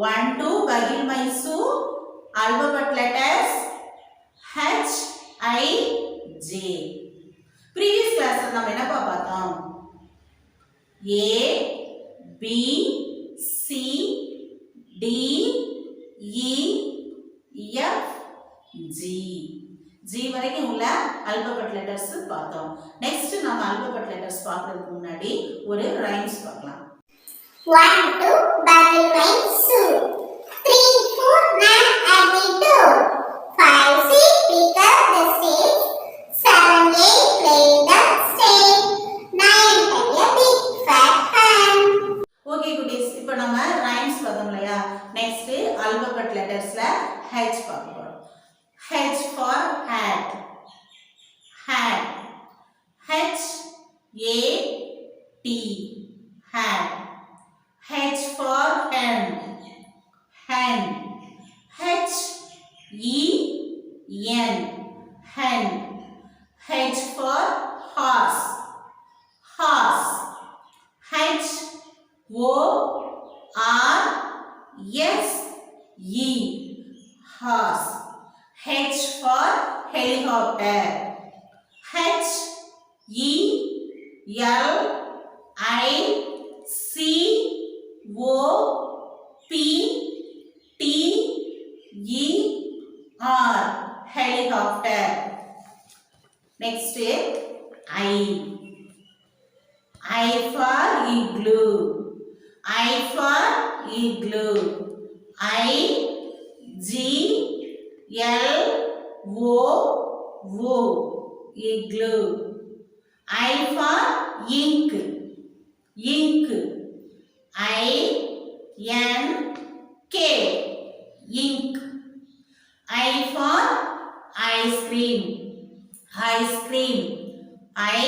1 to bagil maisu alphabet letters H I J. Previous class நம்ம என்னப்பா பார்த்தோம்? A B C D E F G. G வரைக்கும் உள்ள alphabet letters பார்த்தோம். Next நம்ம alphabet letters பார்க்கிறதுக்கு முன்னாடி ஒரு rhymes பார்க்கலாம். 1 2 bagil maisu 3 4 9 and 2 5 6 pick up the stage 7 8 play the stage 9 10 a big fat hand. Okay goodies, இப்போ நம்ம rhymes பார்த்தோம் இல்லையா? Next alphabet lettersல H பார்க்க போறோம். H for hat. Hat. H A T. Hat. H for hen. Hen. H E N. Hen. H for horse. Horse. H O R S E. Horse. H for helicopter. H E L I C O P T E R. Helicopter. Next I. I for igloo. I for igloo. I G L O O. Igloo. I for ink. Ink. I N K. Ink. I for ice cream. Ice cream. I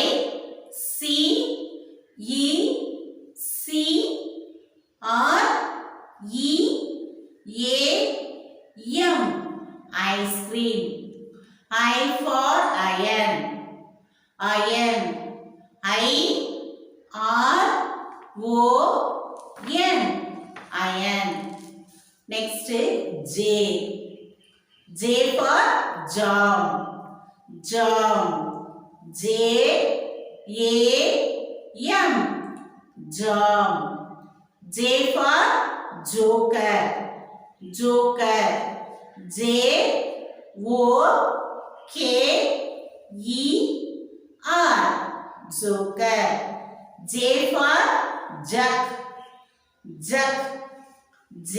C E C R E A M. Ice cream. I for iron. Iron. I R O N. Iron. Next J. J for jam. Jam. J A M. Jam. J for joker. Joker. J O K E R. Joker. J for jug. Jug. J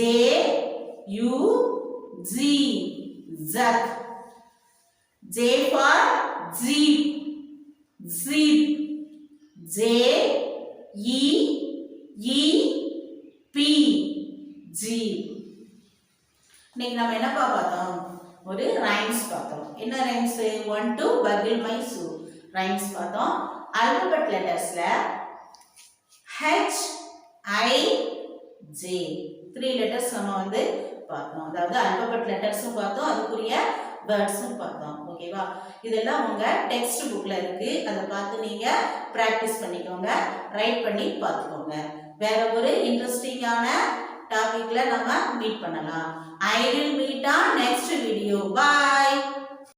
U G. Jug. J for jeep. Jeep. J E E P. Jeep. இன்னைக்கு நம்ம என்னப்பா பார்த்தோம்? ஒரு rhymes பார்த்தோம். என்ன rhymes? 1 to bagil maisu rhymes பார்த்தோம். alphabet lettersல H I J 3 letters நம்ம வந்து பார்த்தோம். அதாவது alphabet lettersம் பார்த்தோம், அதுக்குரிய வேர்ட்ஸும் பார்த்தோம். ஓகேவா? இதெல்லாம் உங்க டெக்ஸ்ட் புக்ல இருக்கு. அதை பார்த்து நீங்க பிராக்டிஸ் பண்ணிக்கோங்க, ரைட் பண்ணி பார்த்துக்கோங்க. வேற ஒரு இன்ட்ரெஸ்டிங்கான டாபிக்ல நம்ம மீட் பண்ணலாம். I will meet on next video. Bye.